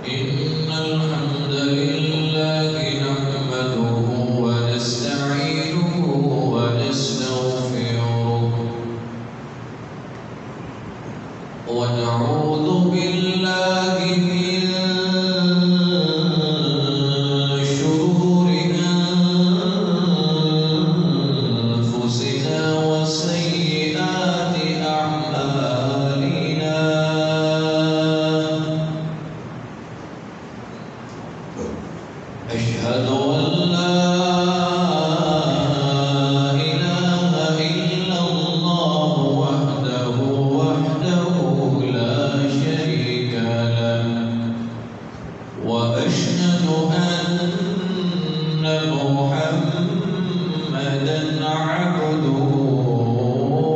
إن الحمد لله نحمده ونستعينه ونستغفره ونعوذ بالله من شرور أنفسنا وسيئات أعمالنا أشهد أن لا إله إلا الله وحده لا شريك له وأشهد أن محمدا عبده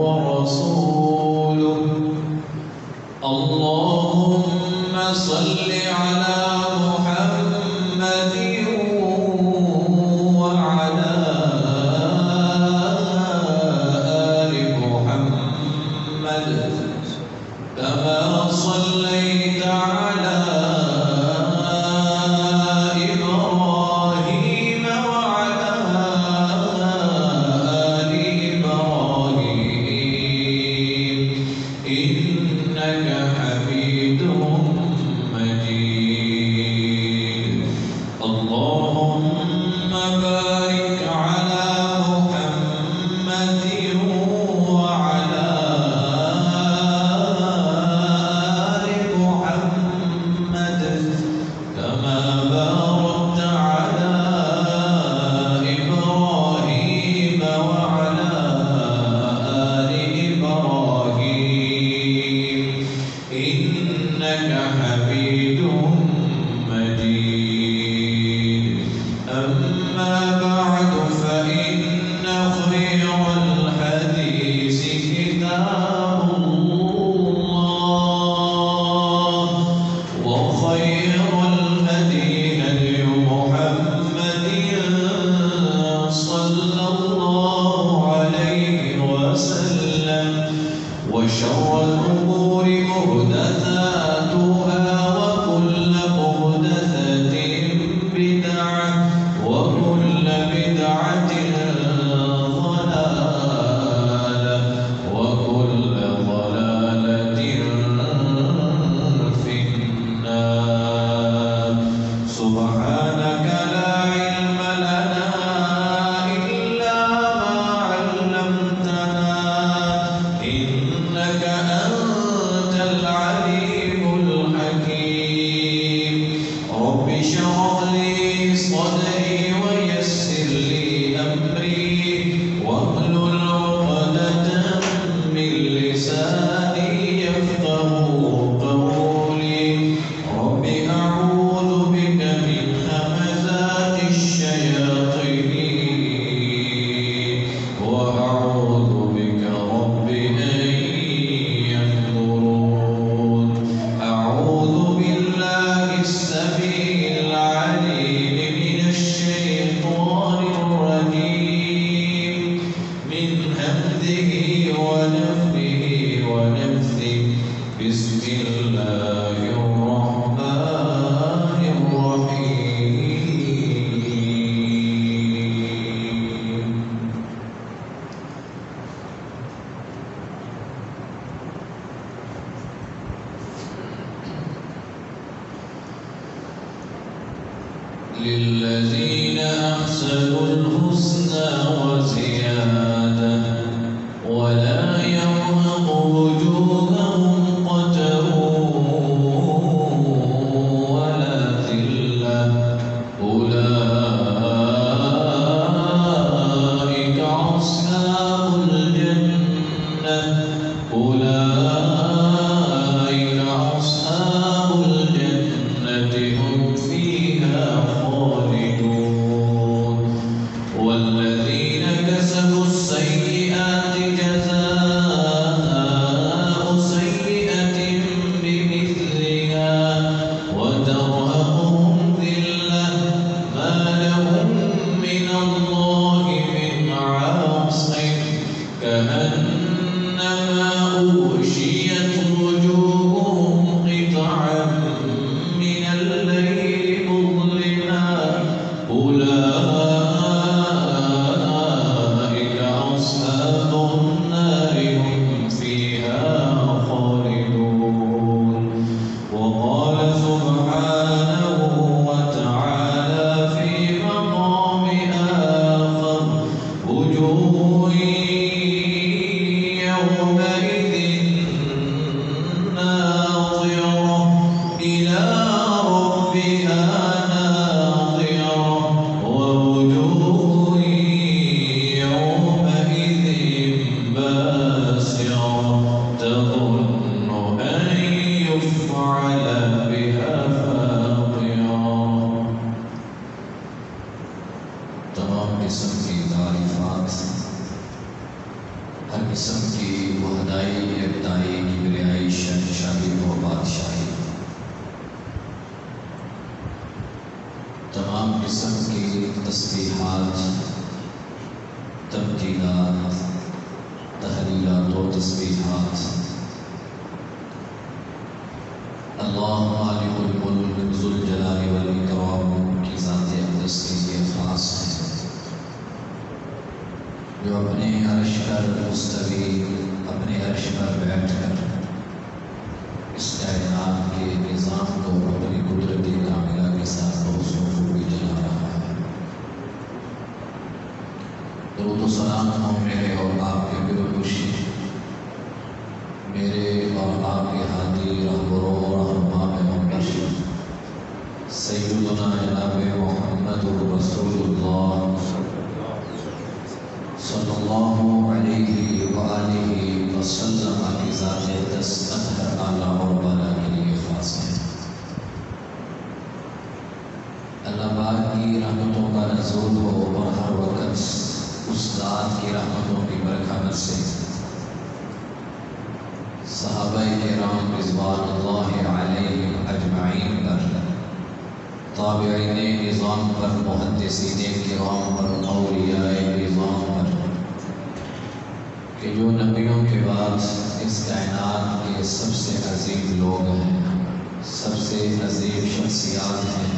ورسوله اللهم صل على محمد وعلى آل محمد كما صليت على إبراهيم وعلى آل إبراهيم إنك حميد مجيد اللهم بارك على محمد وعلى آل محمد كما باركت على إبراهيم وعلى آل إبراهيم إنك حميد مجيد أما بعد فإن خير الحديث كتاب الله وخير الهدي هدي محمد صلى الله عليه وسلم وشر الأمور محدثاتها وكل محدثة بدعة وكل بدعة ضلالة وكل ضلالة في النار سبحانك لا علم لنا إلا ما علمتنا إنك أنت العليم الحكيم رب اشرح لي صدري ويسر لي أمري واحلل عقدة من لساني يفقهوا قولي رب أعوذ بك من همزات الشياطين وأعوذ بك رب أن يحضرون أعوذ بالله السميع العليم من الشيطان الرجيم من همزه ونفخه ونفثه بسم الله الرحمن الرحيم للذين أحسنوا الحسنى وزيادة ولا يرهق وجوههم قتر ولا ذلة أولئك أصحاب الجنة أولئك أصحاب الجنة هم فيها خالدون والذين كسبوا السيئات جزاء سيئة بمثلها وترهقهم ذلة ما لهم من الله من عاصم كأنما أغشيت وجوههم قطعا من الليل قسم کی وحدائی ابتدائی کبریائی شہنشاہی و بادشاہی، تمام قسم کی تسبیحات، تمجیدات، تحلیلات و تسبیحات اللہ مالک الملک ذوالجلال والاکرام کی ذات اقدس کے لیے خاص ہے، جو اپنے عرش پر مستوی، اپنے عرش پر بیٹھ کر اس کائنات کے نظام کو اپنی قدرت کاملہ کے ساتھ حسن و خوبی چلا رہا ہے۔ درود و سلام ہوں میرے اور آپ کے بالکش، میرے اور آپ کے ہادی رہبروں اور امام منبر سیدنا جناب محمد رسول اللہ صلی اللہ علیہ وآلہ وسلم کی ذات اقدس اطہر اعلیٰ اور بالا کے لیے خاص ہے۔ اللہ پاک کی رحمتوں کا نزول ہو اور ہر وقت اس ذات کی رحمتوں کی برکت سے صحابہ کرام رضوان اللہ علیہم اجمعین پر، تابعین نظام پر، محدثین کرام پر، اولیاء نظام پر، کہ جو نبیوں کے بعد اس کائنات کے سب سے عظیم لوگ ہیں، سب سے عظیم شخصیات ہیں،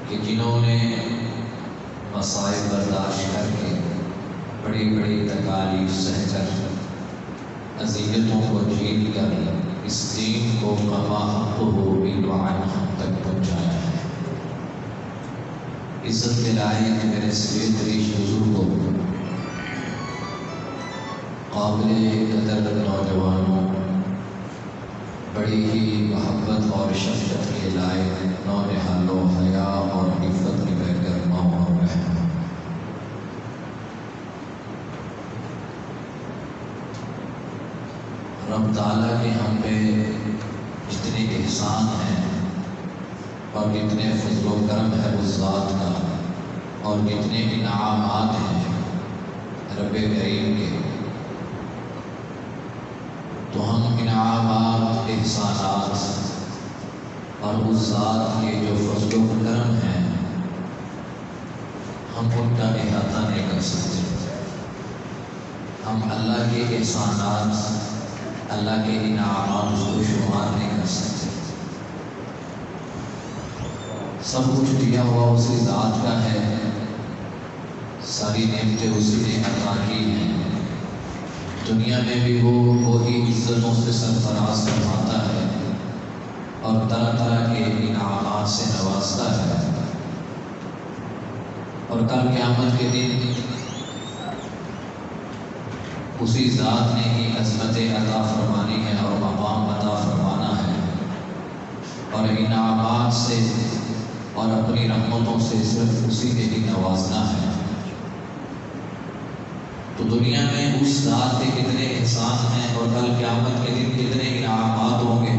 کہ جنہوں نے مصائب برداشت کر کے، بڑی بڑی تکالیف سہ کر، اذیتوں کو جھیل کر اس دین کو کما حقہ بالمعنی تک پہنچایا ہے۔ عزت کے لائق میرے سید ریش بزرگوں، قابل قدر نوجوانوں، بڑی ہی محبت اور شفقت کے لائق نونہال و حیا اور عفت کی بہتر ماں اور بہن، رب تعالیٰ کے ہم پہ جتنے احسان ہیں اور جتنے فضل و کرم ہے اس ذات کا، اور جتنے انعامات ہیں رب کریم کے، تو ہم انعامات، احسانات اور اس ذات کے جو فضل و کرم ہیں ہم ان کا احاطہ نہیں کر سکتے۔ ہم اللہ کے احسانات، اللہ کے انعامات کو شمار نہیں کر سکتے۔ سب کچھ دیا ہوا اسی ذات کا ہے، ساری نعمتیں اسی نے عطا کی ہیں، دنیا میں بھی وہ وہی عزتوں سے سرفراز فرماتا ہے اور طرح طرح کے انعامات سے نوازتا ہے، اور کل قیامت کے دن اسی ذات نے ہی عظمت عطا فرمانی ہے اور مقام عطا فرمانا ہے، اور انعامات سے اور اپنی رحمتوں سے صرف اسی نے ہی نوازنا ہے۔ تو دنیا میں اس ذات کے کتنے احسان ہیں اور کل قیامت کے دن کتنے انعامات ہوں گے،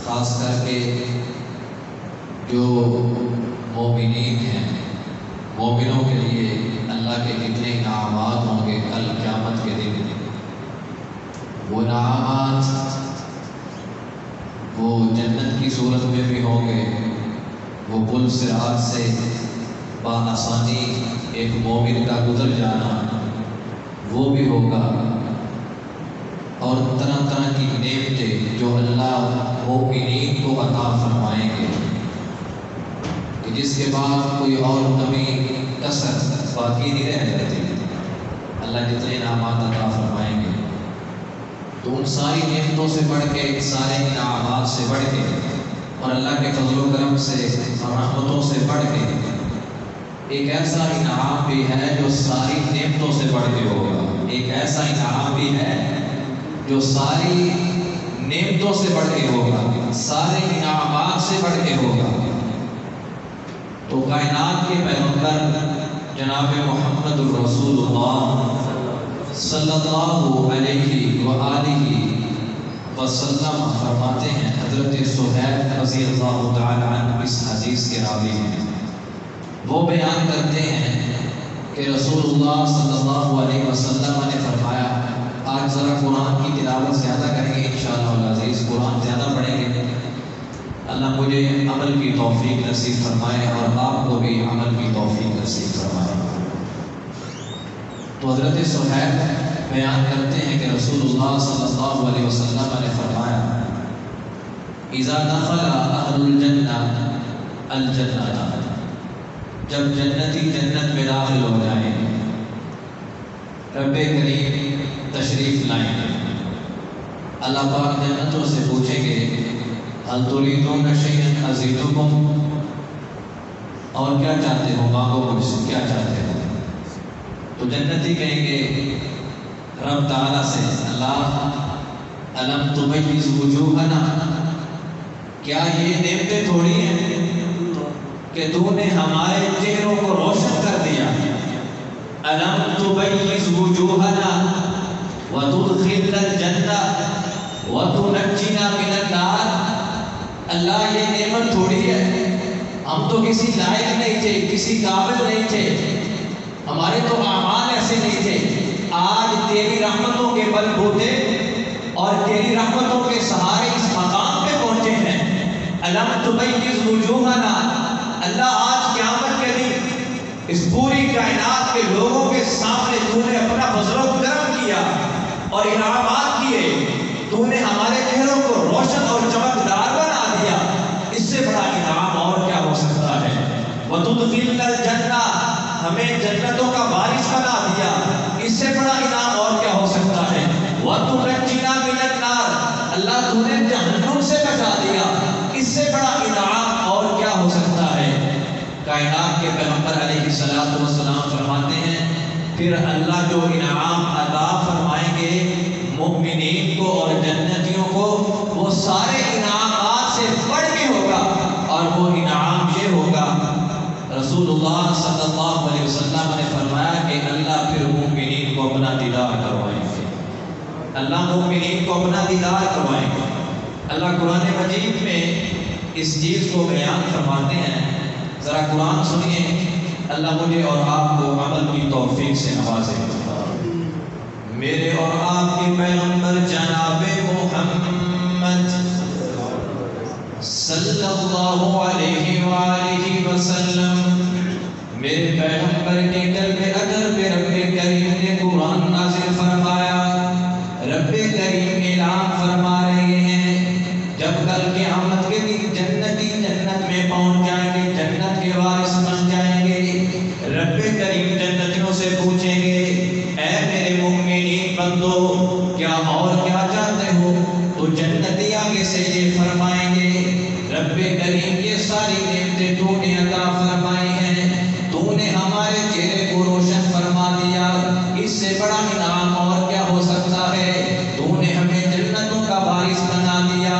خاص کر کے جو مومنین ہیں، مومنوں کے لیے اللہ کے کتنے انعامات ہوں گے کل قیامت کے دن۔ وہ انعامات وہ جنت کی صورت میں بھی ہوں گے، وہ پل صراط سے بآسانی ایک مومن کا گزر جانا وہ بھی ہوگا، اور طرح طرح کی نعمتیں جو اللہ مومنین کو عطا فرمائیں گے، کہ جس کے بعد کوئی اور کمی کسر باقی نہیں رہ جاتی۔ اللہ جتنے انعامات عطا فرمائیں گے تو ان ساری نعمتوں سے بڑھ کے، سارے انعامات سے بڑھ کے، اور اللہ کے فضل و کرم سے اور رحمتوں سے بڑھ کے ایک ایسا انعام بھی ہے جو ساری نعمتوں سے بڑھ کے ہوگا، ایک ایسا انعام بھی ہے جو ساری نعمتوں سے بڑھ کے ہوگا، سارے انعامات سے بڑھ کے ہوگا۔ تو کائنات کے پیغمبر جناب محمد الرسول اللہ صلی اللہ علیہ وآلہ وسلم فرماتے ہیں، حضرت صہیب رضی اللہ تعالی عنہ اس حدیث کے راوی ہیں، وہ بیان کرتے ہیں کہ رسول اللہ صلی اللہ علیہ وسلم نے اللہ مجھے عمل کی توفیق نصیب فرمائے اور آپ کو بھی عمل کی توفیق نصیب فرمائے۔ تو حضرت صہیب بیان کرتے ہیں کہ رسول اللہ صلی اللہ علیہ وسلم نے فرمایا اذا دخل اہل الجنہ الجنہ، جب جنتی جنت میں داخل ہو جائیں رب کریم تشریف لائیں گے، اللہ پاک جنتوں سے پوچھیں گے هل تريدون شيئا ازيدكم، اور کیا چاہتے ہو، مانگو مجھ سے کیا چاہتے ہو۔ تو جنتی کہیں گے رب تعالیٰ سے اللہ الم تمیز وجوہنا، کیا یہ نعمتیں تھوڑی ہیں کہ تو نے ہمارے چہروں کو روشن کر دیا، الم تمیز وجوہنا وتدخلنا الجنہ وتنجینا من النار، اللہ یہ نعمت تھوڑی ہے، ہم تو کسی لائق نہیں تھے، کسی قابل نہیں تھے، ہمارے تو اعمال ایسے نہیں تھے، آج تیری رحمتوں کے بل بوتے اور تیری رحمتوں کے سہارے اس مقام پہ پہنچے ہیں۔ الم تمیز وجوہنا، اللہ آج قیامت کے دن اس پوری کائنات کے لوگوں کے سامنے تو نے اپنا فضل و کرم کیا اور انعامات کیے، تو نے ہمارے چہروں کو روشن اور چمکدار بنا دیا، اس سے بڑا انعام اور کیا ہو سکتا ہے۔ وَتُدْخِلْنَا الْجَنَّةَ، ہمیں جنتوں کا وارث بنا دیا، اس سے بڑا انعام اور کیا ہو سکتا ہے۔ وَتُنَجِّنَا مِنَ النَّارِ، اللہ تو نے جہنم سے بچا دیا، اس سے بڑا انعام اور کیا ہو سکتا ہے۔ کائنات کے پیغمبر علیہ السلام فرماتے ہیں پھر اللہ جو انعام عطا فرمائیں گے مومنین کو اور جنتیوں کو، وہ سارے انعامات سے بڑھ کے ہوگا، اور وہ انعام یہ ہوگا، رسول اللہ صلی اللہ علیہ وسلم نے فرمایا کہ اللہ پھر مومنین کو اپنا دیدار کروائیں گے، اللہ مومنین کو اپنا دیدار کروائیں گے۔ اللہ قرآن مجید میں اس چیز کو بیان فرماتے ہیں، ذرا قرآن سنیے، اللہ مجھے اور آپ کو عمل کی توفیق سے نوازے۔ میرے اور آپ کے پیغمبر جناب محمد صلی اللہ علیہ وآلہ وسلم، میرے پیغمبر کے قلب ادر پہ رب کریم نے قرآن نازل فرمایا، رب کریم اعلان فرما رہے ہیں جب کل قیامت کے دن جنتی جنت میں پہنچ جائیں گے، جنت کے وارث بن جائیں گے، رب کریم جنتیوں سے پوچھیں گے اے میرے مومنین بندو کیا اور کیا چاہتے ہو، تو جنتی آگے سے یہ فرمائیں گے رب کریم یہ ساری نعمتیں تو نے عطا فرمائی ہیں، تو نے ہمارے چہرے کو روشن فرما دیا، اس سے بڑا انعام اور کیا ہو سکتا ہے، تو نے ہمیں جنتوں کا وارث بنا دیا،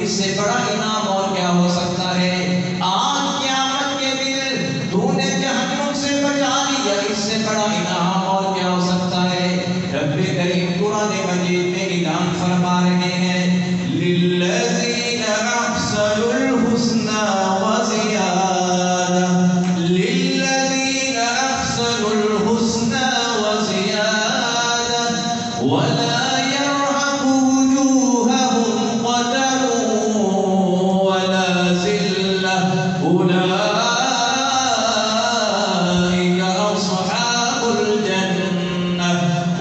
اس سے بڑا انعام اور کیا ہو سکتا ہے۔ آج قیامت کے دن تو نے جہنم سے بچا دیا، اس سے بڑا انعام اور کیا ہو سکتا ہے۔ رب کریم قرآن مجید میں اعلان فرما رہے ہیں للذین احسنوا الحسنى وزیادہ، للذین احسنوا الحسنى وزیادہ ولا يرهق وجوههم قتر ولا ذلة أولئك أصحاب الجنة،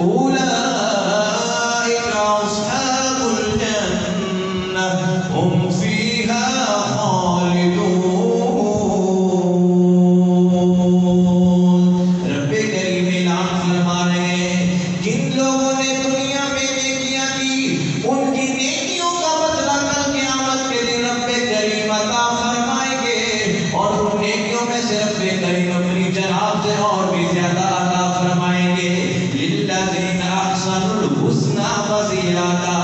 أولئك أصحاب الجنة هم فيها خالدون۔ رب کریم اعلان فرما رہے ہیں جن لوگوں نے دنیا میں نیکیاں کی، ان کی نیکیوں کا بدلہ کل قیامت کے دن رب کریم عطا فرمائیں گے، اور ان نیکیوں میں سے رب کریم اپنی جناب سے اور بھی زیادہ عطا فرمائیں گے۔ للذین احسنوا الحسنى وزیادہ،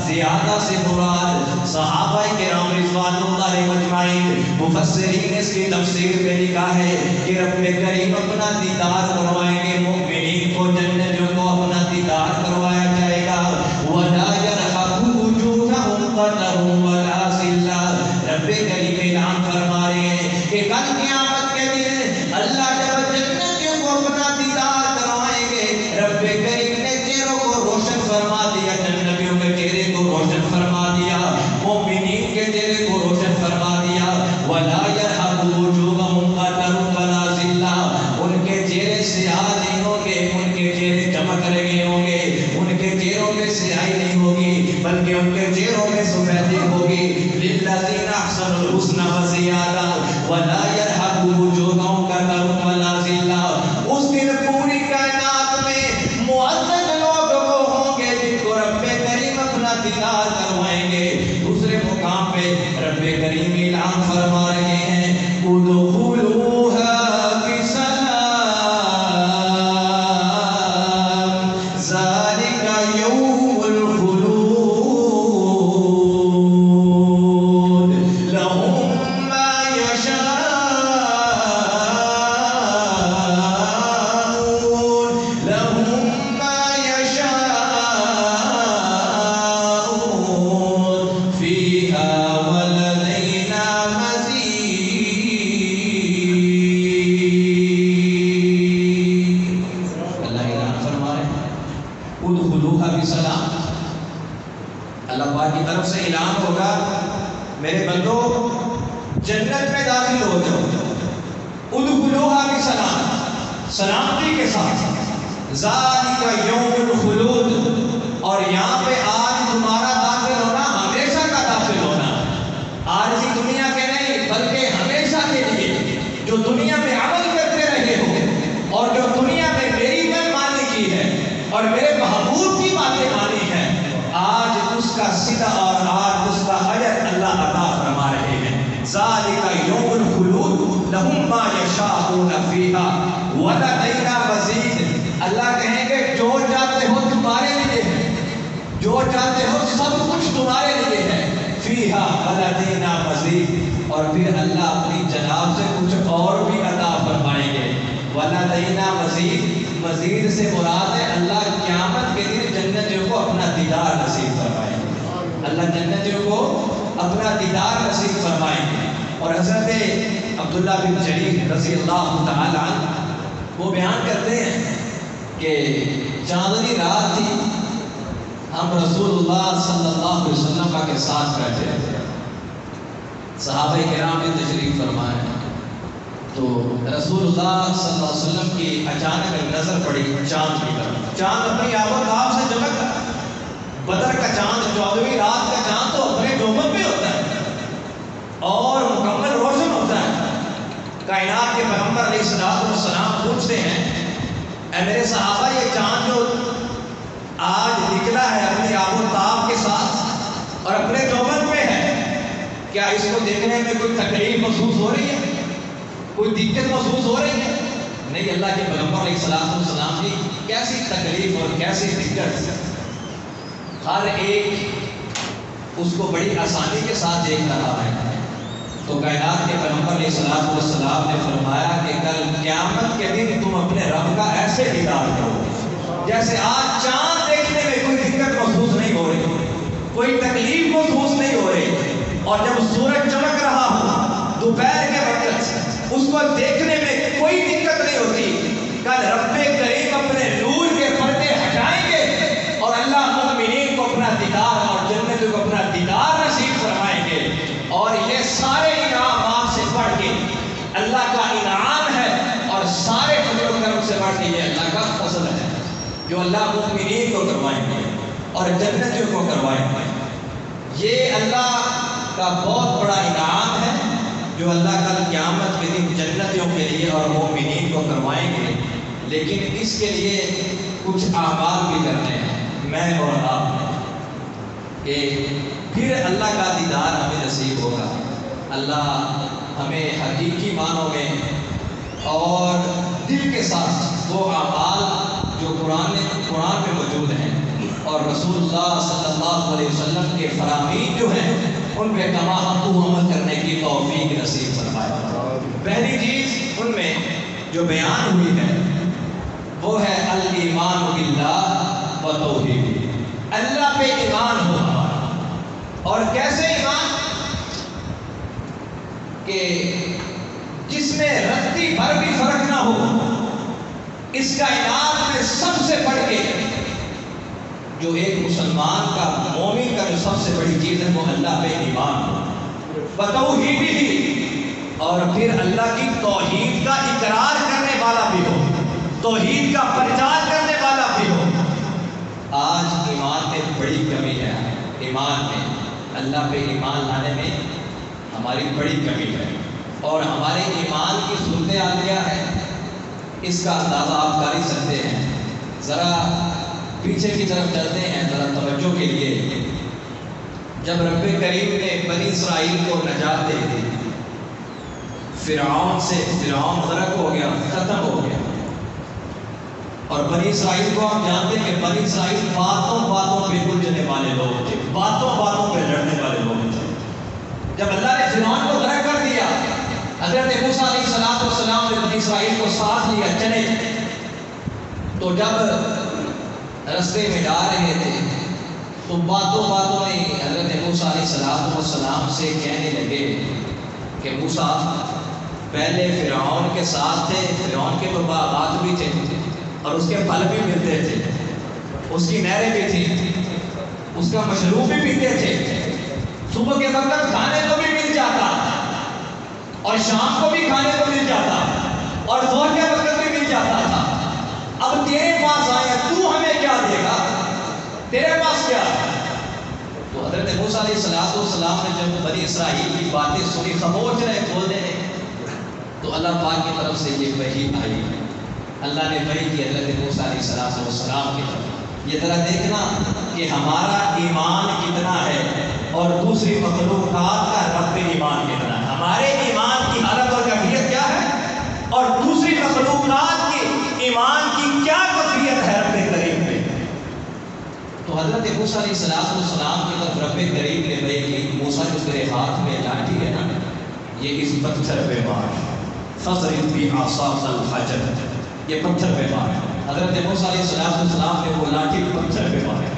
زیادہ سے مراد صحابہ کرام رضوان اللہ اجمعین، مفسرین نے اس کی تفسیر میں لکھا ہے کہ رب کریم اپنا دیدار کروائیں گے مومنین کو، جنتیوں کو اپنا دیدار کروایا جائے گا۔ وَلَا يَرْحَقُ وُجُوهَهُمْ قَتَرٌ وَلَا ذِلَّةٌ، رب کریم اعلان فرما رہے ہیں کہ کل قیامت کے دن اللہ جب جنتیوں کو اپنا دیدار کروائیں گے، رب کریم نے چہروں کو روشن فرما دیا، جنتیوں کے چہرے کو روشن فرما دیا، مومنین کے چہرے کو روشن فرما رہے ہوں گے، ان کے چہروں پہ سیاہی نہیں ہوگی بلکہ ان کے چہروں پہ سفیدی ہوگی۔ للذین احسنوا الحسنى وزیادہ ولا یرہق وجوہہم قتر ولا ذلہ۔ اس دن پوری کائنات میں معزز لوگ وہ ہوں گے جن کو رب کریم اپنا دیدار کروائیں گے۔ دوسرے مقام پہ رب کریم اعلان فرما رہے ہیں ادخلوها بسلام ذلك یوم الخلود لهم ما میرے بندو جنت میں داخل ہو جاؤ، ادخلوها بسلام، سلامتی کے ساتھ، ذالک یوم الخلود، اور یہاں پہ آج تمہارا داخل ہونا ہمیشہ کا داخل ہونا، آج کی دنیا کے نہیں بلکہ ہمیشہ کے لیے، جو دنیا میں عمل کرتے رہے ہو اور جو دنیا میں میری مانی کی ہے اور میرے محبوب کی باتیں مانی ہے، آج اس کا صدہ اور آج اس کا اجر اللہ عطا فرما رہے ہیں۔ ذالک یوم الخلود لہم ما یشاءون فیہا ولدینا مزید، اللہ کہیں گے جو چاہتے ہو تمہارے لیے ہے، جو چاہتے ہو سب کچھ تمہارے لیے ہے، فیہا ولدینا مزید، اور پھر اللہ اپنی جناب سے کچھ اور بھی عطا فرمائیں گے۔ ولدینا مزید، مزید سے مراد ہے اللہ قیامت کے دن جنتیوں کو اپنا دیدار نصیب فرمائیں گے، اللہ جنتیوں کو اپنا دیدار نصیب فرمائیں گے۔ اور حضرت عبداللہ بن جریر رضی اللہ تعالی عنہ وہ بیان کرتے ہیں کہ چاندنی رات تھی، ہم رسول اللہ صلی اللہ علیہ وسلم کے ساتھ بیٹھے تھے، صحابہ کرام نے تشریف فرمایا، تو رسول اللہ صلی اللہ علیہ وسلم کی اچانک نظر پڑی چاند کی طرف، چاند اپنی آب و تاب سے چمک رہا، بدر کا چاند، 14ویں رات کا چاند تو اپنے ڈومن میں ہوتا ہے اور مکمل روشن ہوتا ہے۔ کائنات کے پیغمبر علیہ السلام پوچھتے ہیں اے میرے صحابہ، یہ چاند جو آج نکلا ہے اپنی آب و تاب کے ساتھ اور اپنے ڈومن میں ہے، کیا اس کو دیکھنے میں کوئی تکلیف محسوس ہو رہی ہے، کوئی دقت محسوس ہو رہی ہے؟ نہیں، اللہ کے پیغمبر علیہ السلام کی کیسی تکلیف اور کیسی دقت، ہر ایک اس کو بڑی آسانی کے ساتھ دیکھ رہا ہے۔ تو کائنات کے پیغمبر علیہ السلام نے فرمایا کہ کل قیامت کے دن تم اپنے رب کا ایسے دیدار کرو جیسے آج چاند دیکھنے میں کوئی دقت محسوس نہیں ہو رہی، کوئی تکلیف محسوس نہیں ہو رہی، اور جب سورج چمک رہا ہو دوپہر کے وقت اس کو دیکھنے میں کوئی دقت نہیں ہوتی۔ کل رب کریم اپنے نور کے پردے ہٹائیں گے اور اللہ مومنین کو اپنا دیدار اور جنت کو اپنا دیدار نصیب فرمائیں گے، اور یہ سارے انعامات سے بڑھ کے اللہ کا انعام ہے اور سارے فضل و کرم سے بڑھ کے یہ اللہ کا فضل ہے جو اللہ مومنین کو کروائیں گے اور جنتیوں کو کروائیں گے۔ یہ اللہ کا بہت بڑا انعام ہے جو اللہ کل قیامت کے دن جنتیوں کے لیے اور مومنین کو کروائیں گے، لیکن اس کے لیے کچھ اعمال بھی کرنے ہیں میں اور آپ نے، کہ پھر اللہ کا دیدار ہمیں نصیب ہوگا۔ اللہ ہمیں حقیقی معنوں میں اور دل کے ساتھ وہ اعمال جو قرآن میں موجود ہیں اور رسول اللہ صلی اللہ علیہ وسلم کے فرامین جو ہیں ان پہ کما حق عمل کرنے کی توفیق نصیب فرمائے۔ پہلی چیز ان میں جو بیان ہوئی ہے وہ ہے الایمان باللہ و توحید، اللہ پہ ایمان ہو ہمارا، اور کیسے ایمان کہ جس میں رتی بھر بھی فرق نہ ہو، اس کائنات میں سب سے بڑھ کے جو ایک مسلمان کا مومن کا جو سب سے بڑی چیز ہے وہ اللہ پہ ایمان ہو، بتوحید بھی، اور پھر اللہ کی توحید کا اقرار کرنے والا بھی ہو، توحید کا پرچار کرنے والا بھی ہو، ایمان میں، اللہ پہ ایمان لانے میں ہماری بڑی کمی ہے، اور ہمارے ایمان کی صورتحال کیا ہے اس کا اندازہ آپ کر ہی سکتے ہیں۔ ذرا پیچھے کی طرف چلتے ہیں ذرا توجہ کے لیے۔ جب رب کریم نے بنی اسرائیل کو نجات دے دی، فرعون غرق ہو گیا، ختم ہو گیا، اور بنی اسرائیل کو آپ جانتے ہیں کہ بنی اسرائیل باتوں پہ الجھنے والے لوگ تھے، باتوں پہ لڑنے والے لوگ تھے۔ جب اللہ نے فرعون کو غرق کر دیا، حضرت موسیٰ علیہ السلام نے بنی اسرائیل کو ساتھ لیا، چلے۔ تو جب رستے میں جا رہے تھے تو باتوں میں حضرت موسیٰ علیہ السلام سے کہنے لگے کہ موسیٰ پہلے فرعون کے ساتھ تھے، فرعون کے تو باغات بھی تھے اور اس کے پھل بھی ملتے تھے، اس کی نہریں بھی تھیں، اس کا مشروب بھی پیتے تھے، صبح کے وقت کھانے کو بھی مل جاتا اور شام کو بھی کھانے کو مل جاتا اور ظہر کے وقت بھی مل جاتا تھا۔ اب تیرے پاس آیا، تو ہمیں کیا دے گا؟ تیرے پاس کیا ہے؟ تو حضرت موسیٰ علیہ السلام نے جب بنی اسرائیل کی باتیں سنی، خاموش رہے، بول دے تو اللہ پاک کی طرف سے یہ وحی آئی، اللہ نے وحی کی حضرت موسیٰ علیہ السلام کی طرف۔ یہ ذرا دیکھنا کہ ہمارا ایمان کتنا ہے اور دوسری مخلوقات کا رب ایمان کتنا ہے، ہمارے ایمان کی حالت اور کیفیت کیا ہے اور دوسری مخلوقات کے ایمان کی کیا کیفیت ہے رب کریم میں۔ تو حضرت موسیٰ علیہ السلام کی طرف رب کریم نے وحی کی، موسیٰ جو تیرے ہاتھ میں لاٹھی ہے نا، یہ اس پتھر پہ مار، فضرب بعصاک الحجر، یہ پتھر پہ مار۔ حضرت موسیٰ علیہ السلام نے وہ لاٹھی پتھر پہ ماری،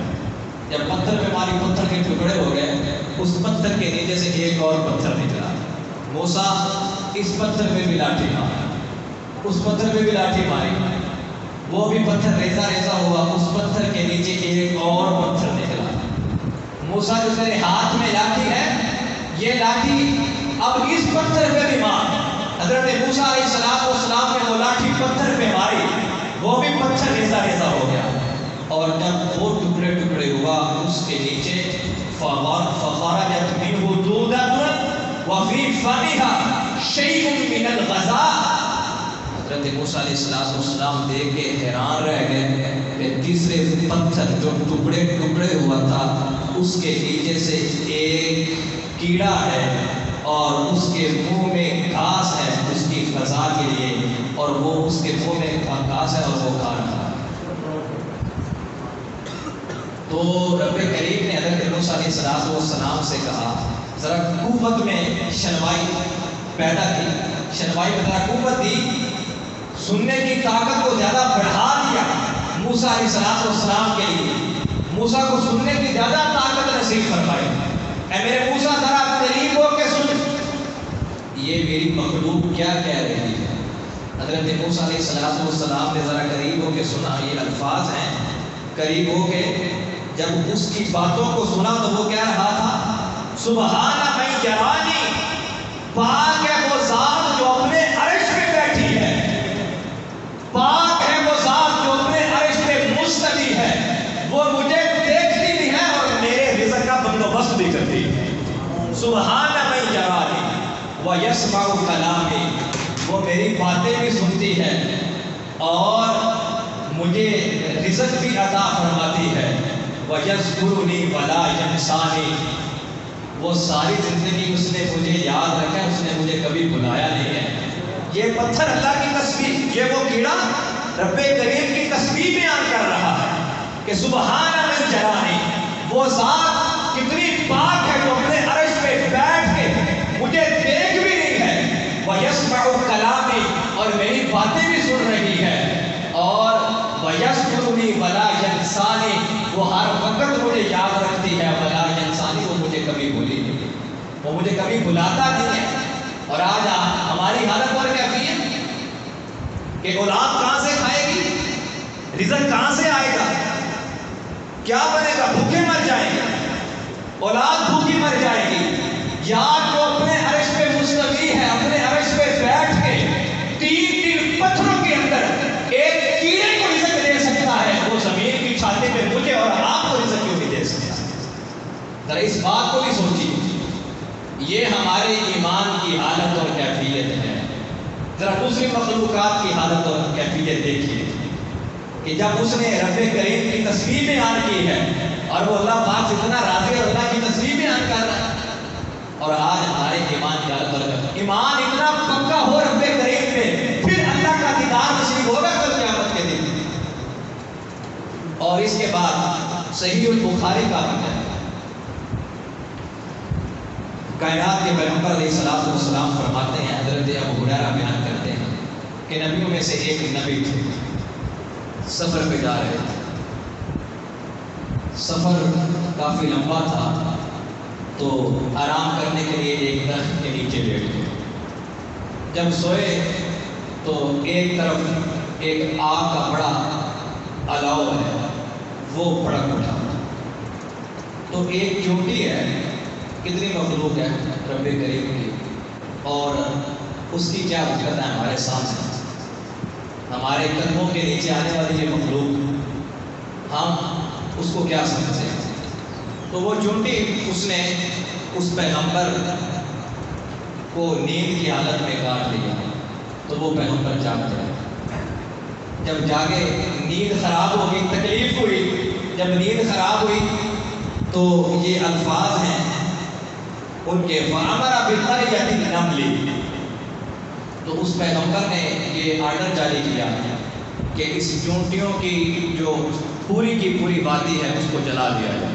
جب پتھر پہ ماری پتھر کے ٹکڑے ہو گئے، اس پتھر کے نیچے سے ایک اور پتھر نکلا، موسیٰ اس پتھر پہ بھی لاٹھی ماری، اس پتھر پہ بھی لاٹھی ماری، وہ بھی پتھر ریزہ ہوا، اس پتھر کے نیچے ایک اور پتھر نکلا۔ موسیٰ جو تیرے ہاتھ میں لاٹھی ہے، یہ لاٹھی اب اس پتھر پہ بھی مار۔ حضرت موسیٰ علیہ السلام نے وہ لاٹھی پتھر پہ ماری، وہ بھی پتھر ریزہ ہو گیا، اور جب وہ ٹکڑے ہوا، اس کے نیچے فخرجت منہ دودۃ وفی فمها شیء من الغذاء۔ حضرت موسیٰ علیہ السلام دیکھ کے حیران رہ گئے کہ تیسرے پتھر جو ٹکڑے ہوا تھا، اس کے نیچے سے ایک کیڑا ہے اور اس کے منہ میں گھاس ہے اس کی غذا کے لیے، اور وہ اس کے منہ میں گھاس ہے اور وہ کھا رہا ہے۔ تو رب کریم نے حضرت موسیٰ علیہ السلام سے کہا، ذرا قوت میں شنوائی پیدا کی، شنوائی میں ذرا قوت دی، سننے کی طاقت کو زیادہ بڑھا دیا موسیٰ علیہ السلام کے لیے، موسیٰ کو سننے کی زیادہ طاقت نصیب فرمائی۔ اے میرے موسیٰ ذرا قریب ہو کے سن، یہ میری مخلوق کیا کہہ رہی ہے۔ حضرت موسیٰ علیہ السلام نے ذرا قریب ہو کے سنا، یہ الفاظ ہیں، قریب ہو کے جب اس کی باتوں کو سنا تو وہ کہہ رہا تھا، سبحان من یرانی، پاک ہے وہ ذات جو اپنے عرش پہ بیٹھی ہے، پاک ہے وہ ذات جو اپنے عرش پہ مستوی ہے، وہ مجھے دیکھتی بھی ہے اور میرے رزق کا بندوبست بھی کرتی ہے۔ سبحان من یرانی ویسمع کلامی، وہ میری باتیں بھی سنتی ہے اور مجھے رزق بھی عطا فرماتی ہے۔ وَيَذْكُرُنِي وَلَا يَنْسَانِي، وہ ساری زندگی اس نے مجھے یاد رکھا ہے، اس نے مجھے کبھی بھلایا نہیں ہے۔ یہ پتھر اللہ کی تسبیح، یہ وہ کیڑا رب کریم کی تسبیح بیان کر رہا ہے کہ سبحان من یرانی، وہ ذات کتنی پاک ہے جو اپنے عرش پہ بیٹھ کے مجھے دیکھ بھی رہی ہے، وَيَسْمَعُ کلامی، اور میری باتیں بھی سن رہی ہے، اور وَيَذْكُرُنِي وَلَا يَنْسَانِي، وہ ہر وقت مجھے یاد رکھتی ہے، وَلَا يَنْسَانِي، وہ مجھے کبھی بھولی نہیں، وہ مجھے کبھی بھلاتا نہیں ہے۔ اور آج ہماری حالت اور کیفیت کہ اولاد کہاں سے کھائے گی، رزق کہاں سے آئے گا، کیا بنے گا، بھوکے مر جائیں گے، اولاد بھوکی مر جائے گی۔ یار جو اپنے عرش پہ مستوی ہے، اپنے عرش پہ بیٹھ کے تین پتھروں کے اندر ایک کیڑے کو رزق دے سکتا ہے، وہ زمین کی چھاتی پہ مجھے اور آپ کو رزق کیوں نہیں دے سکتا؟ ذرا اس بات کو بھی سوچیے، یہ ہمارے ایمان کی حالت اور کیفیت ہے۔ ذرا دوسری مخلوقات کی حالت اور کیفیت دیکھیے کہ جب اس نے رب کریم کی تصویر بیان کی ہے اور وہ اللہ پاک سے اتنا راضی اور اللہ کی تصویر بیان کر رہا ہے، اور آج ہمارے ایمان کی حالت اور ایمان اتنا پکا ہو رب کریم پہ، پھر اللہ کا دیدار نصیب ہوگا کل قیامت کے دن۔ اور اس کے بعد صحیح البخاری کا ہے، کائنات کے پیغمبر علیہ الصلوۃ والسلام فرماتے ہیں، حضرت ابو ہریرہ بیان کرتے ہیں کہ نبیوں میں سے ایک نبی تھے، سفر پہ جا رہے تھے، سفر کافی لمبا تھا، تو آرام کرنے کے لیے ایک درخت کے نیچے بیٹھ گئے۔ جب سوئے تو ایک طرف ایک آگ کا بڑا الاؤ ہے، وہ بھڑک اٹھا، تو ایک چونٹی ہے، کتنی مخلوق ہے رب کریم کی، اور اس کی کیا حقیقت ہے ہمارے سامنے، ہمارے قدموں کے نیچے آنے والی یہ مخلوق، ہم اس کو کیا سمجھتے ہیں؟ تو وہ چونٹی اس نے اس پیغمبر کو نیند کی حالت میں کاٹ لیا، تو وہ پیغمبر جاگ گئے۔ جب جاگے، نیند خراب ہو گئی، تکلیف ہوئی، جب نیند خراب ہوئی تو یہ الفاظ ہیں ان کے فَأَمَرَ بِالْقَرْيَةِ النَّمْلِ، تو اس پیغمبر نے یہ آرڈر جاری کیا کہ اس چونٹیوں کی جو پوری کی پوری وادی ہے اس کو جلا دیا جائے،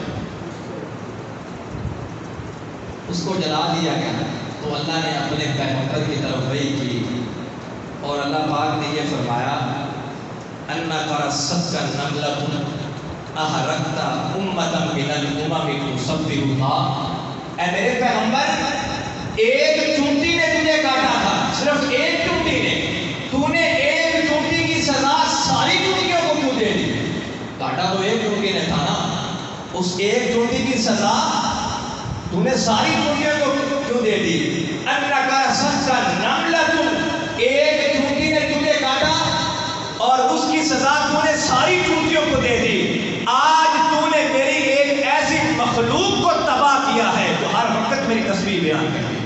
اس کو جلا دیا گیا۔ تو اللہ نے اپنے پیغمبر کی طرف وحی کی اور اللہ پاک نے یہ فرمایا، أَنَّكَ رَسَّتْكَ نَمْلَةٌ أَحْرَقْتَ أُمَّةً مِنَ الْأُمَمِ تُسَبِّحُ اللَّهَ، اے میرے پیغمبر، ایک چونٹی نے تجھے کاٹا تھا، صرف ایک چونٹی نے، تو نے ایک چونٹی کی سزا ساری چونٹیوں کو کیوں دے دی؟ کاٹا تو ایک چونٹی نے تھا نا، اس ایک چونٹی کی سزا تو نے ساری چونٹیوں کو کیوں دے دی؟ أَنَّكَ رَسَّتْكَ نَمْلَةٌ، ایک چونٹی نے تجھے کاٹا اور اس کی سزا تو نے ساری چونٹیوں کو دے دی۔ آج تو نے میری ایک ایسی مخلوق کو تباہ کیا ہے جو ہر وقت میری تصویر بیان کرتی ہے،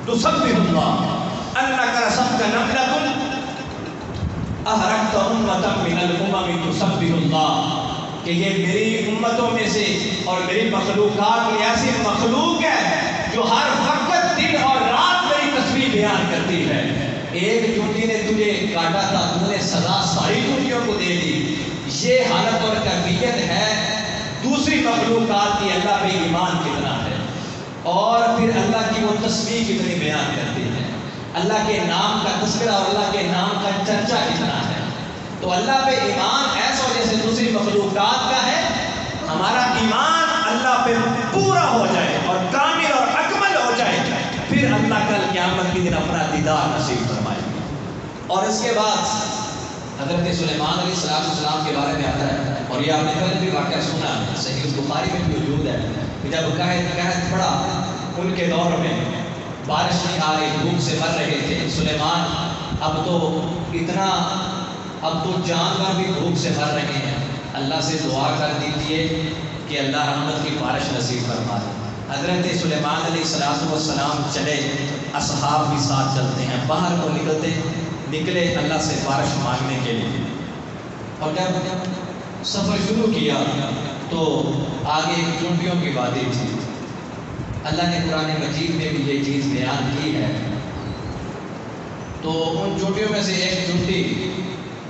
تسبح اللہ، أَنَّكَ رَسَّتْكَ نَمْلَةٌ أَحْرَقْتَ أُمَّةً مِنَ الْأُمَمِ تُسَبِّحُ اللَّهَ، کہ یہ میری امتوں میں سے اور میری مخلوقات میں ایسی مخلوق ہے جو ہر وقت دن اور رات میری تصویر بیان کرتی ہے۔ ایک چونٹی نے تجھے کاٹا تھا، تو نے سزا ساری چونٹیوں کو دے دی۔ یہ حالت اور کیفیت ہے دوسری مخلوقات کی، اللہ پہ ایمان کتنا ہے، اور پھر اللہ کی وہ تصویر کتنی بیان کرتی ہے، اللہ کے نام کا تذکرہ اور اللہ کے نام کا چرچا کتنا ہے۔ تو اللہ پہ ایمان ایسا جیسے دوسری مخلوقات کا ہے، ہمارا ایمان اللہ پہ پورا ہو جائے اور کامل اور اکمل ہو جائے، پھر اللہ کل قیامت کے دن اپنا دیدار نصیب فرمائے گا۔ اور اس کے بعد حضرت سلیمان علیہ السلام کے بارے میں آتا ہے، اور یہ آپ نے پہلے بھی واقعہ سنا، صحیح بخاری میں بھی موجود ہے کہ جب قحط پڑا ان کے دور میں، بارش نہیں آ رہی، بھوک سے مر رہے تھے، سلیمان اب تو جانور بھی بھوک سے مر رہے ہیں، اللہ سے دعا کر دیجیے کہ اللہ رحمت کی بارش نصیب فرما دے۔ حضرت سلیمان علیہ السلام چلے، اصحاب بھی ساتھ چلتے ہیں، باہر کو نکلے اللہ سے بارش مانگنے کے لیے، اور جب سفر شروع کیا تو آگے چونٹیوں کی وادی تھی۔ اللہ نے قرآن مجید میں بھی یہ چیز بیان کی ہے۔ تو ان چونٹیوں میں سے ایک چونٹی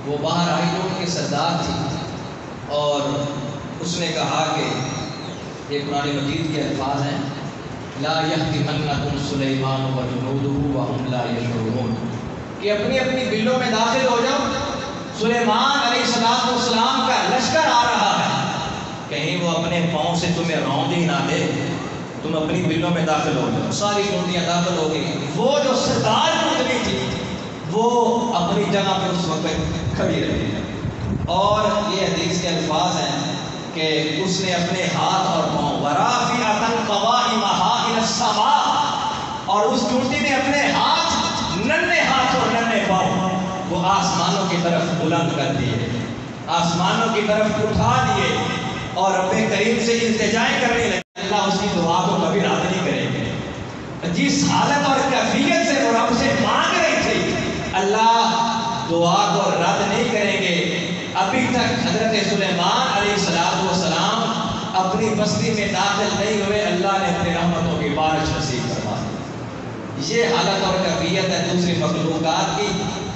وہ باہر آئی جو ان کے سردار تھی، اور اس نے کہا کہ یہ قرآن مجید کے الفاظ ہیں، لا يحطمنكم سلیمان وجنوده وهم لا يشعرون، کہ اپنی اپنی بلوں میں داخل ہو جاؤ، سلیمان علیہ السلام کا لشکر آ رہا ہے، کہیں وہ اپنے پاؤں سے تمہیں روند ہی نہ دے، تم اپنی بلوں میں داخل ہو جاؤ۔ ساری چونٹیاں داخل ہو گئی، وہ جو سردار چونٹی تھی وہ اپنی جگہ پہ اس وقت کھڑی رہی ہے، اور یہ حدیث کے الفاظ ہیں کہ اس نے اپنے ہاتھ اور پاؤں ورافعۃ قوائمہا الی السماء، اور اس چونٹی نے اپنے ننھے ہاتھ اور ننھے پاؤں وہ آسمانوں کی طرف بلند کر دیے، آسمانوں کی طرف اٹھا دیے، اور رب کریم سے التجائیں کرنے لگے، اللہ اس کی دعا کو کبھی رد نہیں کریں گے۔ جس حالت اور کیفیت سے وہ رب سے مانگ رہی تھی، اللہ دعا کو رد نہیں کریں گے۔ ابھی تک حضرت سلیمان علیہ السلام اپنی بستی میں داخل نہیں ہوئے، اللہ نے اپنی رحمتوں کی بارش نصیب کروا دی۔ یہ حالت اور کیفیت ہے دوسری مخلوقات کی۔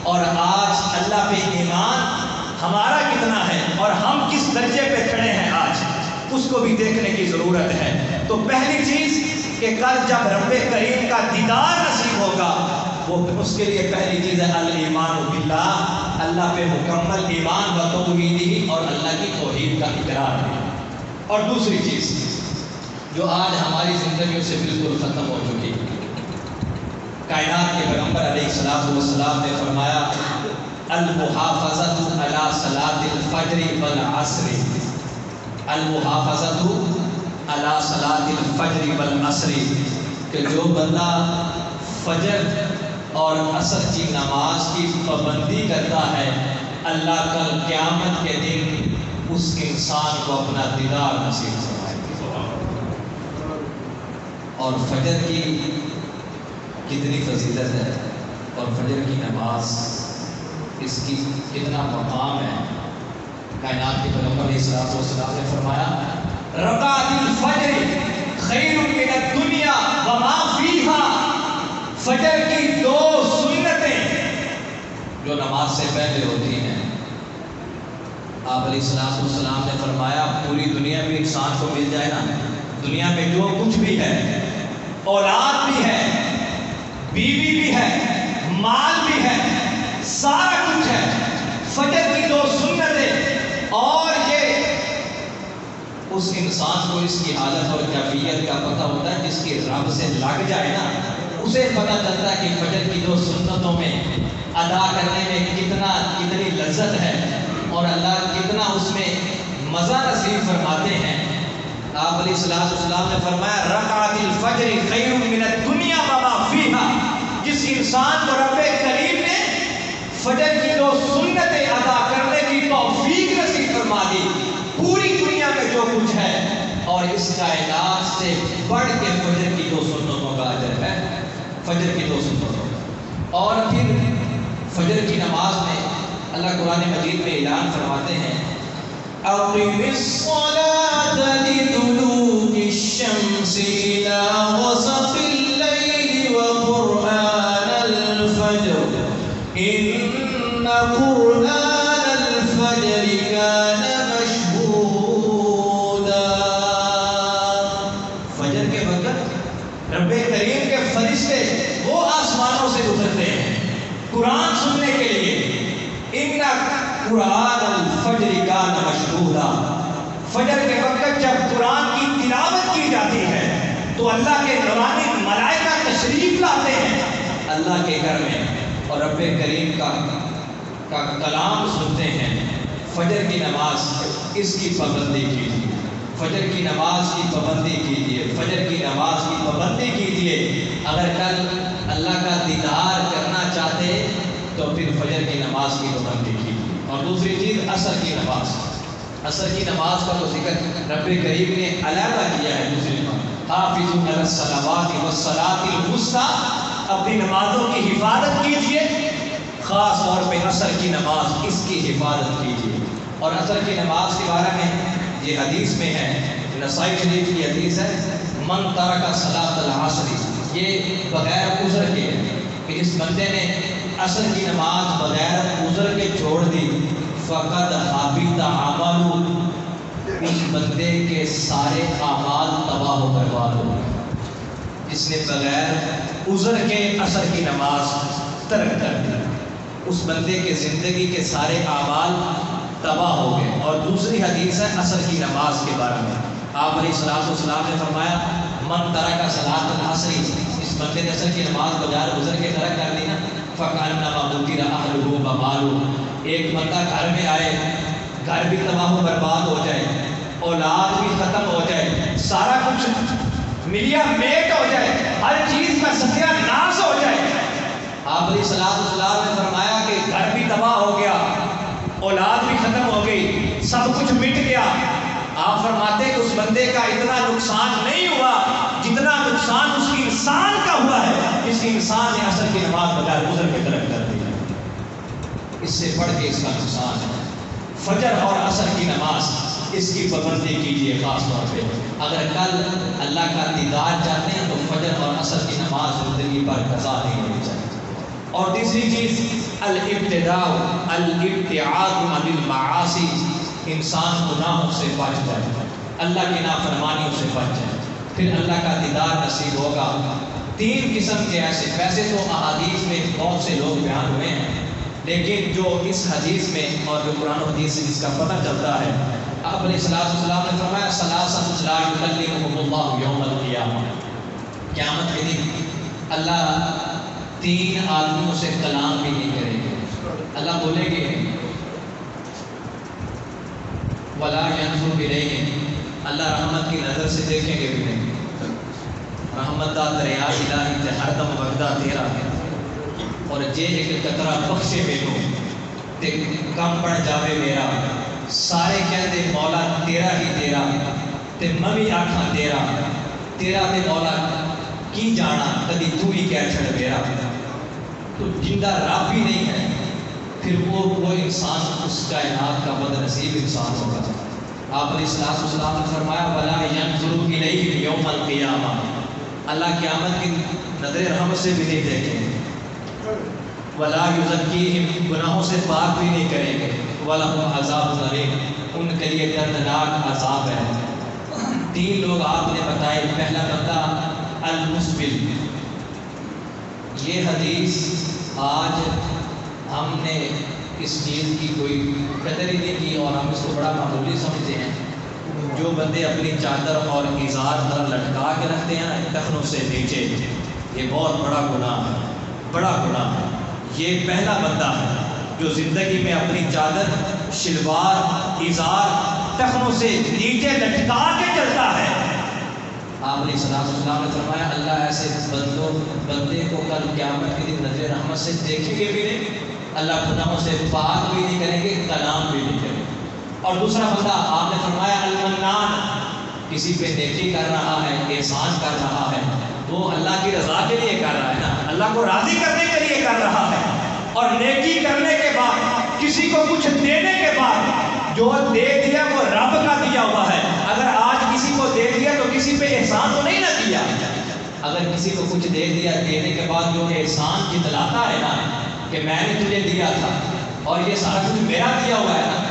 اور آج اللہ پہ ایمان ہمارا کتنا ہے اور ہم کس درجے پہ کھڑے ہیں آج، اس کو بھی دیکھنے کی ضرورت ہے۔ تو پہلی چیز کہ کل جب رب کریم کا دیدار نصیب ہوگا، وہ اس کے لیے پہلی چیز ہے الایمان باللہ، اللہ پہ مکمل ایمان و توحیدی اور اللہ کی توحید کا اقرار ہے۔ اور دوسری چیز جو آج ہماری زندگیوں سے بالکل ختم ہو چکی، کائنات کے پیغمبر علیہ السلام نے فرمایا المحافظۃ علی صلاۃ الفجر والعصر، المحافظۃ علی صلاۃ الفجر والعصر، کہ جو بندہ فجر اور عصر کی نماز کی پابندی کرتا ہے، اللہ کل قیامت کے دن اس انسان کو اپنا دیدار نصیب فرمائے گا۔ اور فجر کی کتنی فضیلت ہے اور فجر کی نماز اس کی کتنا مقام ہے۔ کائنات کے پیغمبر علیہ السلام نے فرمایا رکعت الفجر خیر من الدنیا وما فیہا، فجر کی 2 سنتیں جو نماز سے پہلے ہوتی ہیں، آپ علیہ السلام نے فرمایا پوری دنیا میں انسان کو مل جائے نا، دنیا میں جو کچھ بھی ہے، اولاد بھی ہے، بیوی بھی ہے، مال بھی ہے، سارا کچھ ہے، فجر کی 2 سنتیں، اور یہ اس انسان کو اس کی حالت اور کیفیت کا پتہ ہوتا ہے جس کی رب سے لگ جائے نا، اسے پتہ چلتا ہے کہ فجر کی 2 سنتوں میں ادا کرنے میں کتنی لذت ہے اور اللہ کتنا اس میں مزہ نصیب فرماتے ہیں۔ آپ علیہ السلام نے فرمایا رکعت الفجر خیر من الدنیا وما فیہا، جس انسان کو رب کریم نے فجر کی 2 سنتیں ادا کرنے کی توفیق نصیب فرما دی، پوری دنیا میں جو کچھ ہے اور اس کائنات سے بڑھ کے فجر کی 2 سنتوں کا اجر ہے، فجر کی 2 سنتوں کا۔ اور پھر فجر کی نماز میں اللہ قرآن مجید میں اعلان فرماتے ہیں اقم الصلاة لدلوک الشمس إلى غسق الليل وقرآن الفجر إن قرآن الفجر كان مشهودا۔ فجر کے وقت رب کریم کے فرشتے وہ آسمانوں سے گزرتے ہیں قرآن سننے کے لیے، ان قرآن الفجر کان مشہودا، فجر کے وقت جب قرآن کی تلاوت کی جاتی ہے تو اللہ کے نورانی ملائکہ تشریف لاتے ہیں اللہ کے گھر میں اور رب کریم کا کلام سنتے ہیں۔ فجر کی نماز اس کی پابندی کیجیے، فجر کی نماز کی پابندی کیجیے، فجر کی نماز کی پابندی کیجیے۔ اگر کل اللہ کا دیدار کرنا چاہتے تو پھر فجر کی نماز کی پابندی کیجیے۔ اور دوسری چیز عصر کی نماز، عصر کی نماز کا تو ذکر رب کریم نے علیحدہ کیا ہے دوسری بات، حافظوا علی الصلوات والصلاۃ الوسطی، اپنی نمازوں کی حفاظت کیجیے، خاص طور پہ عصر کی نماز اس کی حفاظت کیجیے۔ اور عصر کی نماز کے بارے میں یہ حدیث میں ہے، نسائی شریف کی حدیث ہے من ترک صلاۃ العصر، یہ بغیر عذر کے کہ اس بندے نے عصر کی نماز بغیر عذر کے چھوڑ دی، فقد حبط عملہ، اس بندے کے سارے اعمال تباہ و برباد ہو گئے۔ جس نے بغیر عذر کے عصر کی نماز ترک کر دی، اس بندے کے زندگی کے سارے اعمال تباہ ہو گئے۔ اور دوسری حدیث ہے عصر کی نماز کے بارے میں، آپ علیہ السلام نے فرمایا من ترک صلاۃ العصر، اس بندے نے عصر کی نماز بغیر عذر کے ترک کر دی نا، فکأنما مطر اہلہ ومالہ، ایک بندہ گھر میں آئے، گھر بھی تباہ و برباد ہو جائے، اولاد بھی ختم ہو جائے، سارا کچھ ملیا میٹ ہو جائے، ہر چیز کا ستیہ ناش ہو جائے۔ آپ علیہ السلام نے فرمایا کہ گھر بھی تباہ ہو گیا، اولاد بھی ختم ہو گئی، سب کچھ مٹ گیا۔ آپ فرماتے کہ اس بندے بندے کا اتنا نقصان نہیں ہوا جتنا نقصان اس کی انسان کا ہوا ہے، اس انسان نے عصر کی نماز بغیر عذر کے ترک کر دی۔ اس سے بڑھ کے اس کا نقصان ہے۔ فجر اور عصر کی نماز اس کی پابندی کیجیے خاص طور پہ۔ اگر کل اللہ کا دیدار چاہتے ہیں تو فجر اور عصر کی نماز زندگی پر قضا نہیں ہونی چاہیے۔ اور تیسری چیز الابتعاد عن المعاصی، انسان گناہوں سے بچ جائے، اللہ کی نافرمانیوں سے بچ جائے، پھر اللہ کا دیدار نصیب ہوگا۔ تین قسم کے ایسے، ویسے تو احادیث میں بہت سے لوگ بیان ہوئے ہیں، لیکن جو اس حدیث میں اور جو قرآن و حدیث سے جس کا پتہ چلتا ہے، آپ علیہ السلام نے فرمایا ثلاثۃ لا یکلمہم اللہ یوم القیامہ، قیامت کے دن اللہ تین آدمیوں سے کلام بھی نہیں کریں گے۔ اللہ بولیں گے ولا ينظر الیہم، اللہ رحمت کی نظر سے دیکھیں گے بھی نہیں۔ رحمت دا دریا الہی تے ہر دم وگدا تیرا ہے، اور جے ایک قطرہ بخشے مینوں تے کم پڑ جاوے میرا، سارے کہندے مولا تیرا ہی تیرا تے میں بھی آکھاں تیرا، تیرا تے مولا کی جانا کدی تو ہی کہہ چھڑ میرا۔ تو جندہ رب ہی نہیں ہے، پھر وہ انسان اس کائنات کا بد نصیب انسان ہوگا۔ آپ علیہ السلام نے فرمایا وَلَا يَنْظُرُ إِلَيْهِمْ يَوْمَ الْقِيَامَةِ، اللہ قیامت کی نظر رحمت سے بھی نہیں دیکھیں گے۔ وَلَا يُزَكِّيهِمْ، گناہوں سے پاک بھی نہیں کریں گے۔ وَلَهُمْ عَذَابٌ أَلِيمٌ، ان کے لیے دردناک عذاب ہے۔ تین لوگ آپ نے بتائے، پہلا بندہ المسبل۔ یہ حدیث آج ہم نے اس چیز کی کوئی قدر ہی نہیں کی اور ہم اس کو بڑا معمولی سمجھتے ہیں۔ جو بندے اپنی چادر اور ازار پر لٹکا کے رکھتے ہیں ٹخنوں سے نیچے، یہ بہت بڑا گناہ ہے، بڑا گناہ ہے۔ یہ پہلا بندہ ہے جو زندگی میں اپنی چادر، شلوار، ازار ٹخنوں سے نیچے لٹکا کے چلتا ہے۔ آپ علیہ السلام نے فرمایا اللہ ایسے بندے کو کل قیامت کے دن نظر رحمت سے دیکھیں گے بھی نہیں، اللہ گناہوں سے پاک بھی نہیں کریں گے، کلام بھی نہیں کریں گے۔ اور دوسرا بندہ آپ نے فرمایا المنان، کسی پہ نیکی کر رہا ہے، احسان کر رہا ہے، وہ اللہ کی رضا کے لیے کر رہا ہے نا، اللہ کو راضی کرنے کے لیے کر رہا ہے، اور نیکی کرنے کے بعد کسی کو کچھ دینے کے بعد جو دے دیا وہ رب کا دیا ہوا ہے۔ اگر آج کسی کو دے دیا تو کسی پہ احسان تو نہیں نہ کیا، اگر کسی کو کچھ دے دیا دینے کے بعد جو احسان جتلاتا ہے نا کہ میں نے تجھے دیا تھا اور یہ سارا کچھ میرا دیا ہوا ہے نا،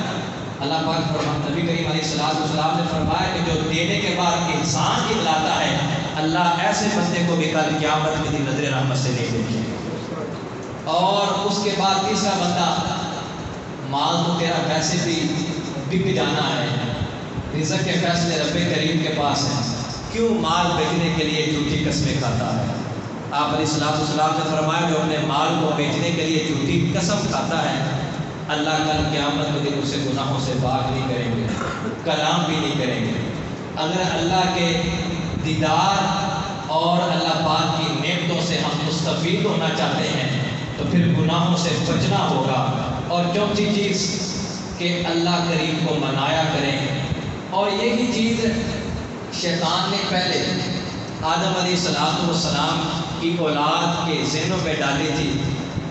اللہ پاک نبی کریم علیہ السلام نے فرمایا کہ جو دینے کے بعد احسان جتلاتا ہے اللہ ایسے بندے کو بھی کل قیامت کے دن نظر رحمت سے نہیں دیکھے۔ اور اس کے بعد تیسرا بندہ، مال تو تیرا ویسے بھی بک جانا ہے، رزق کے فیصلے رب کریم کے پاس ہیں، کیوں مال بیچنے کے لیے جھوٹی قسمیں کھاتا ہے۔ آپ علیہ السلام نے فرمایا جو اپنے مال کو بیچنے کے لیے جھوٹی قسم کھاتا ہے اللہ کل قیامت کے دن اسے گناہوں سے پاک نہیں کریں گے، کلام بھی نہیں کریں گے۔ اگر اللہ کے دیدار اور اللہ پاک کی نعمتوں سے ہم مستفید ہونا چاہتے ہیں تو پھر گناہوں سے بچنا ہوگا۔ اور چوتھی چیز کہ اللہ کریم کو منایا کریں، اور یہی چیز شیطان نے پہلے آدم علیہ السلام کی اولاد کے ذہنوں میں ڈالی تھی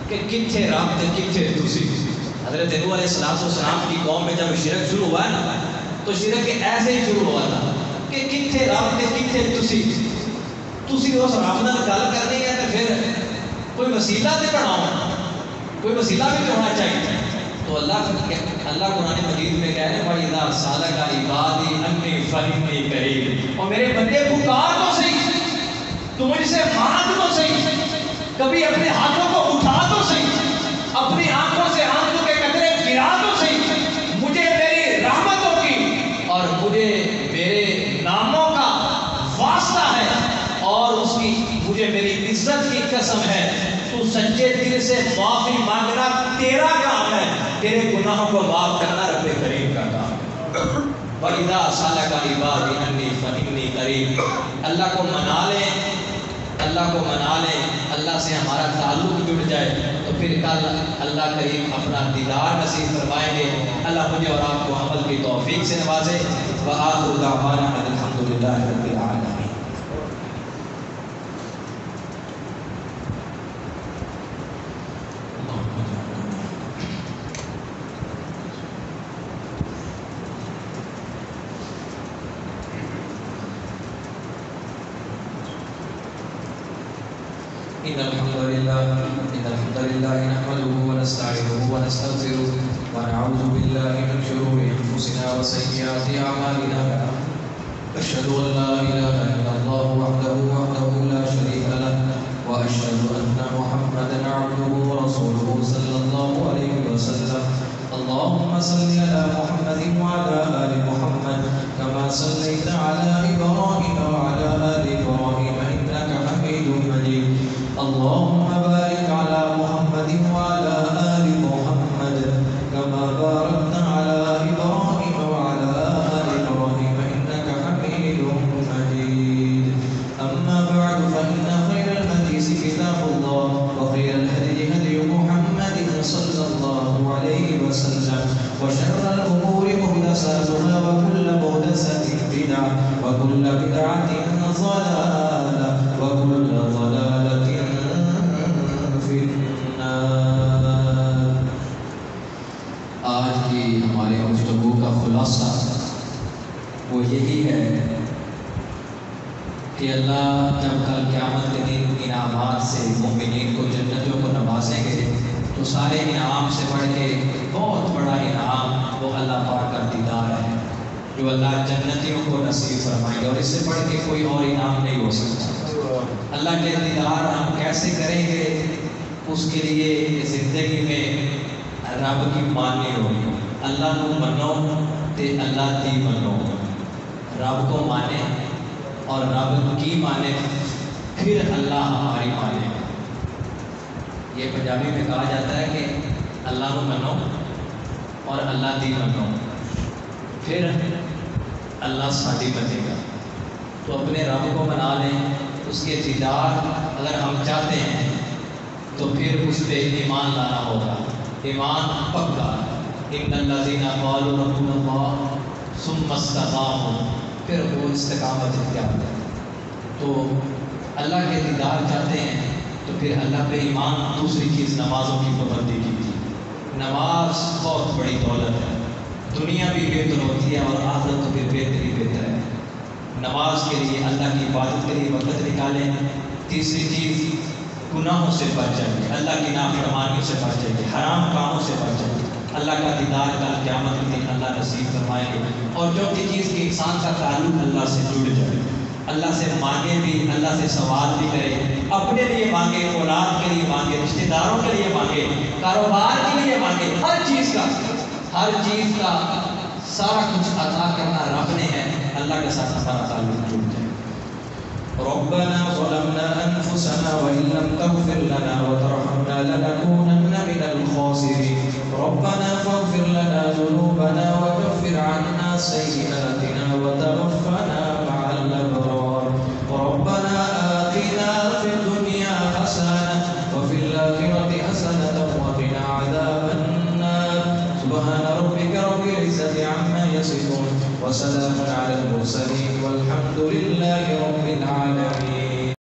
کہ کتھے رب تے کتھے تسی۔ حضرت نوح علیہ السلام کی قوم میں جب شرک شروع ہوا ہے نا تو شرک ایسے ہی شروع ہوا تھا کہ کتھے رب تے کتھے تسی اس رب نال گل کرنی ہے تو پھر کوئی وسیلہ تے بناؤ، کوئی وسیلہ بھی تو ہونا چاہیے۔ تو اللہ قرآن مجید میں کہہ رہے ہیں وَإِذَا سَأَلَكَ عِبَادِي أَنِّي فَإِنِّي قَرِيبٌ، اور میرے بندے پکار تو صحیح، تو مجھ سے مانگ تو صحیح، کبھی اپنے ہاتھوں کو اٹھا تو صحیح، اپنی آنکھوں سے آنکھوں کے قطرے گرا تو صحیح، مجھے میری رحمتوں کی اور مجھے میرے ناموں کا واسطہ ہے اور اس کی مجھے میری عزت کی قسم ہے، تو سچے دل سے معافی مانگنا تیرا کام ہے، تیرے گناہوں کو معاف کرنا رب کریم کا کام ہے۔ وَإِذَا سَأَلَكَ عِبَادِي أَنِّي فَإِنِّي قَرِيبٌ، اللہ کو منا لیں، اللہ کو منا لیں، اللہ سے ہمارا تعلق جڑ جائے تو پھر کل اللہ کریم اپنا دیدار نصیب فرمائیں گے۔ اللہ مجھے اور آپ کو عمل کی توفیق سے نوازے۔ وآخر دعوانا الحمد للہ رب العالمین. إن الحمد لله نحمده ونستعينه ونستغفره ونعوذ بالله من شرور أنفسنا وسيئات أعمالنا. أشهد أن لا إله إلا الله وحده لا شريك له وأشهد أن محمدا عبده ورسوله صلى الله عليه وسلم. اللهم صل على محمد وعلى آل محمد كما صليت على إبراهيم وعلى آل إبراهيم إنك حميد مجيد. اللهم بارك على محمد وعلى آل محمد كما باركت على إبراهيم وعلى آل إبراهيم إنك حميد مجيد. أما بعد فإن خير الحديث كتاب الله وخير الهدي هدي محمد صلى الله عليه وسلم وشر الأمور محدثاتها وكل محدثة بدعة وكل بدعة ضلالة وكل ضلالة في النار. آج کی ہمارے گفتگو کا خلاصہ وہ یہی ہے کہ اللہ جب کل قیامت کے دن انعامات سے مومنین کو جنتوں کو نوازیں گے تو سارے انعام سے بڑھ کے بہت بڑا انعام وہ اللہ پاک کا دیدار ہے جو اللہ جنتیوں کو نصیب فرمائے گا، اور اس سے بڑھ کے کوئی اور انعام نہیں ہو سکتا. اللہ کے دیدار ہم کیسے کریں گے؟ اس کے لیے زندگی میں رب کی ماننی ہوگی. اللہ کو منو تے اللہ دی منو. رب کو مانے اور رب کی مانے پھر اللہ ہماری مانے. یہ پنجابی میں کہا جاتا ہے کہ اللہ کو منو اور اللہ دی منو پھر اللہ ساڈی بنے گا. تو اپنے رب کو منا لیں، اس کے دیدار اگر ہم چاہتے ہیں تو پھر اس پہ ایمان لانا ہوگا، ایمان پکا. ان الذین قالوا ربنا اللہ ثم استقاموا، پھر وہ استقامت اختیار کریں. تو اللہ کے دیدار چاہتے ہیں تو پھر اللہ پہ ایمان. دوسری چیز نمازوں کی پابندی کی تھی. نماز بہت بڑی دولت ہے، دنیا بھی بہتر ہوتی ہے اور آخرت تو پھر بہتر ہی بہتر ہے. نماز کے لیے اللہ کی عبادت کے لیے وقت نکالیں. تیسری چیز گناہوں سے بچ جائیں، اللہ کی نافرمانیوں سے بچ جائیں، حرام کاموں سے بچ جائیں. اللہ کا دیدار کل قیامت کے دن اللہ نصیب فرمائے گے. اور چوتھی چیز کہ انسان کا تعلق اللہ سے جڑ جائے، اللہ سے مانگے بھی، اللہ سے سوال بھی کرے، اپنے لیے مانگے، اولاد کے لیے مانگے، رشتہ داروں کے لیے مانگے، کاروبار کے لیے مانگے. ہر چیز کا سارا کچھ عطا کرنا رب نے ہے. اللہ کے ساتھ ہمارا تعلق جڑ جائے. ربنا ظلمنا أنفسنا وإن لم تغفر لنا وترحمنا لنكونن من الخاسرين. ربنا فاغفر لنا ذنوبنا وكفر عنا سيئاتنا وتوفنا مع الأبرار. ربنا آتنا في الدنيا حسنة وفي الآخرة حسنة وقنا عذاب النار. سبحان ربك رب العزة عما يصفون وسلام على المرسلين والحمد لله رب العالمين.